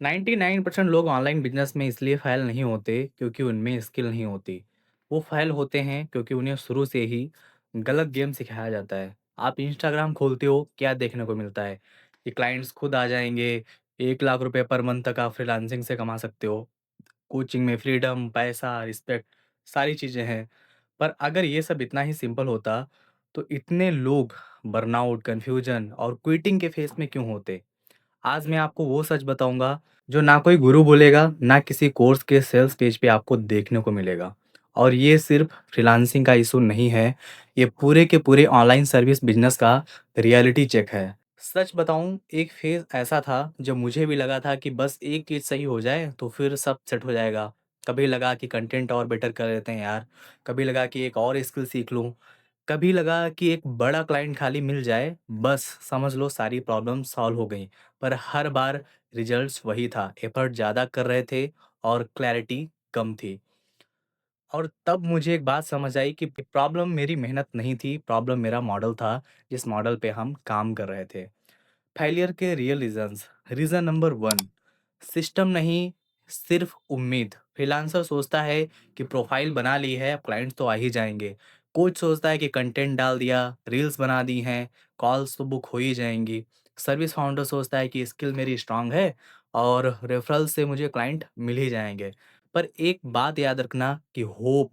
99% लोग online business में इसलिए फेल नहीं होते क्योंकि उनमें स्किल नहीं होती। वो फेल होते हैं क्योंकि उन्हें शुरू से ही गलत गेम सिखाया जाता है। आप इंस्टाग्राम खोलते हो, क्या देखने को मिलता है कि क्लाइंट्स खुद आ जाएंगे। 1 लाख रुपए पर मंथ तक आप फ्रीलांसिंग से कमा सकते हो। कोचिंग में फ्रीडम, पैसा, रिस्पेक्ट, सारी चीज़ें हैं। पर अगर ये सब इतना ही सिंपल होता तो इतने लोग बर्नआउट, कन्फ्यूजन और क्विटिंग के फेस में क्यों होते। आज मैं आपको वो सच बताऊँगा, जो ना कोई गुरु बोलेगा, ना किसी कोर्स के सेल्स पेज पे आपको देखने को मिलेगा। और ये सिर्फ़ फ्रीलांसिंग का इश्यू नहीं है, ये पूरे के पूरे ऑनलाइन सर्विस बिज़नेस का रियलिटी चेक है। सच बताऊँ, एक फ़ेज़ ऐसा था जब मुझे भी लगा था कि बस एक चीज़ सही हो जाए तो फिर सब सेट हो जाएगा। कभी लगा कि कंटेंट और बेटर कर लेते हैं यार, कभी लगा कि एक और स्किल सीख लूँ, कभी लगा कि एक बड़ा क्लाइंट खाली मिल जाए, बस समझ लो सारी प्रॉब्लम सॉल्व हो गई। पर हर बार रिजल्ट्स वही था, एफर्ट ज़्यादा कर रहे थे और क्लैरिटी कम थी। और तब मुझे एक बात समझ आई कि प्रॉब्लम मेरी मेहनत नहीं थी, प्रॉब्लम मेरा मॉडल था, जिस मॉडल पे हम काम कर रहे थे। फेलियर के real reasons. Reason number 1, system नहीं, सिर्फ उम्मीद। फ्रीलांसर सोचता है कि प्रोफाइल बना ली है, अब क्लाइंट्स तो आ ही जाएंगे। कोच सोचता है कि कंटेंट डाल दिया, रील्स बना दी हैं, कॉल्स तो बुक हो ही जाएंगी। सर्विस फाउंडर सोचता है कि स्किल मेरी स्ट्रांग है और रेफरल से मुझे क्लाइंट मिल ही जाएंगे। पर एक बात याद रखना कि होप,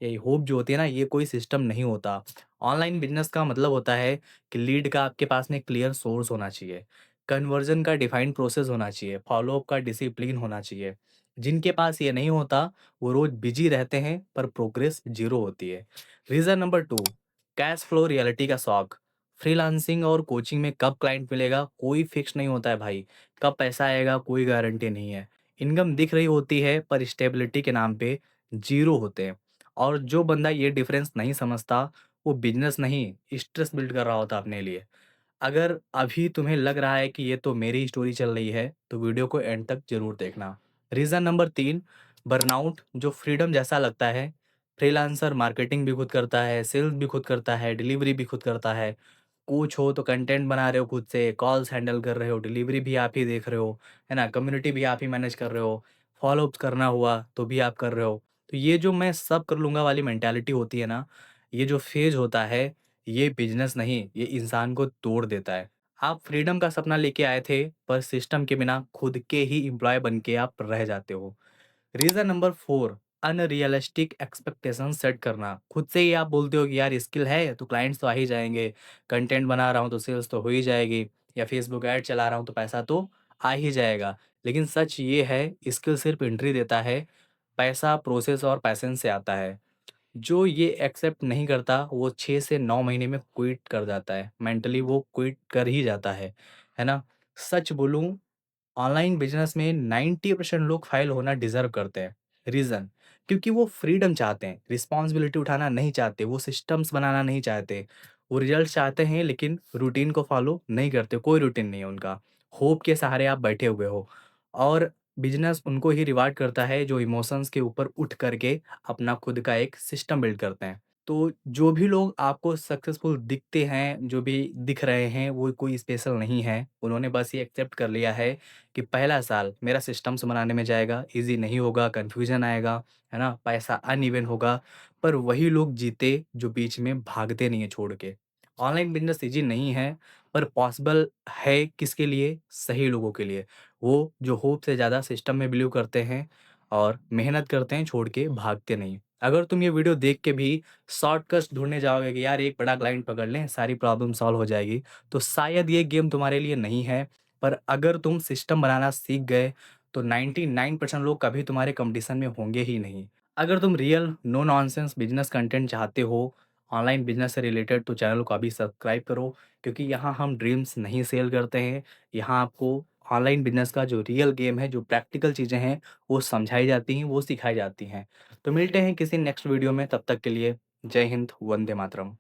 ये होप जो होती है ना, ये कोई सिस्टम नहीं होता। ऑनलाइन बिजनेस का मतलब होता है कि लीड का आपके पास में क्लियर सोर्स होना चाहिए, कन्वर्जन का डिफाइंड प्रोसेस होना चाहिए, फॉलोअप का डिसिप्लिन होना चाहिए। जिनके पास ये नहीं होता, वो रोज बिजी रहते हैं पर प्रोग्रेस जीरो होती है। Reason number 2, cash flow reality का शौक। फ्रीलांसिंग और कोचिंग में कब क्लाइंट मिलेगा कोई फिक्स नहीं होता है भाई, कब पैसा आएगा कोई गारंटी नहीं है। इनकम दिख रही होती है पर स्टेबिलिटी के नाम पे जीरो होते हैं। और जो बंदा ये डिफरेंस नहीं समझता, वो बिज़नेस नहीं, स्ट्रेस बिल्ड कर रहा होता अपने लिए। अगर अभी तुम्हें लग रहा है कि ये तो मेरी स्टोरी चल रही है, तो वीडियो को एंड तक ज़रूर देखना। रीज़न नंबर 3, बर्नआउट जो फ्रीडम जैसा लगता है। फ्रीलांसर मार्केटिंग भी खुद करता है, सेल्स भी खुद करता है, डिलीवरी भी खुद करता है। कोच हो तो कंटेंट बना रहे हो खुद से, कॉल्स हैंडल कर रहे हो, डिलीवरी भी आप ही देख रहे हो, है ना? कम्युनिटी भी आप ही मैनेज कर रहे हो, फ़ॉलो-अप्स करना हुआ तो भी आप कर रहे हो। तो ये जो मैं सब कर लूँगा वाली मेंटालिटी होती है ना, ये जो फ़ेज़ होता है, ये बिज़नेस नहीं, ये इंसान को तोड़ देता है। आप फ्रीडम का सपना लेके आए थे, पर सिस्टम के बिना खुद के ही एम्प्लॉयी बन के आप रह जाते हो। Reason number 4, unrealistic expectations set करना। खुद से ही आप बोलते हो कि यार स्किल है तो क्लाइंट्स तो आ ही जाएँगे, कंटेंट बना रहा हूँ तो सेल्स तो हो ही जाएगी, या फेसबुक ऐड चला रहा हूँ तो पैसा तो आ ही जाएगा। लेकिन सच ये है, स्किल सिर्फ एंट्री देता है, पैसा प्रोसेस और पैशंस से आता है। जो ये एक्सेप्ट नहीं करता, वो 6 से 9 महीने में क्विट कर जाता है, मेंटली वो क्विट कर ही जाता है ना? सच बोलूँ, ऑनलाइन बिज़नेस में 90% लोग फ़ेल होना डिज़र्व करते हैं। रीज़न, क्योंकि वो फ्रीडम चाहते हैं, रिस्पॉन्सिबिलिटी उठाना नहीं चाहते, वो सिस्टम्स बनाना नहीं चाहते। वो रिज़ल्ट्स चाहते हैं लेकिन रूटीन को फ़ॉलो नहीं करते, कोई रूटीन नहीं है उनका। होप के सहारे आप बैठे हुए हो और बिज़नेस उनको ही रिवार्ड करता है जो इमोशंस के ऊपर उठ करके अपना खुद का एक सिस्टम बिल्ड करते हैं। तो जो भी लोग आपको सक्सेसफुल दिखते हैं, जो भी दिख रहे हैं, वो कोई स्पेशल नहीं है। उन्होंने बस ये एक्सेप्ट कर लिया है कि पहला साल मेरा सिस्टम्स बनाने में जाएगा, ईज़ी नहीं होगा, कन्फ्यूज़न आएगा, है ना? पैसा अनइवन होगा, पर वही लोग जीते जो बीच में भागते नहीं हैं छोड़ के। ऑनलाइन बिज़नेस ईज़ी नहीं है, पर पॉसिबल है किसके लिए? सही लोगों के लिए। वो जो होप से ज़्यादा सिस्टम में बिलीव करते हैं और मेहनत करते हैं, छोड़ के भागते नहीं। अगर तुम ये वीडियो देख के भी शॉर्टकट्स ढूँढने जाओगे कि यार एक बड़ा क्लाइंट पकड़ लें, सारी प्रॉब्लम सॉल्व हो जाएगी, तो शायद ये गेम तुम्हारे लिए नहीं है। पर अगर तुम सिस्टम बनाना सीख गए, तो 99% लोग कभी तुम्हारे कॉम्पिटिशन में होंगे ही नहीं। अगर तुम real no nonsense business content चाहते हो, ऑनलाइन बिज़नेस से रिलेटेड, तो चैनल को अभी सब्सक्राइब करो, क्योंकि यहाँ हम ड्रीम्स नहीं सेल करते हैं। यहाँ आपको ऑनलाइन बिज़नेस का जो रियल गेम है, जो प्रैक्टिकल चीज़ें हैं, वो समझाई जाती हैं, वो सिखाई जाती हैं। तो मिलते हैं किसी नेक्स्ट वीडियो में, तब तक के लिए जय हिंद, वंदे मातरम।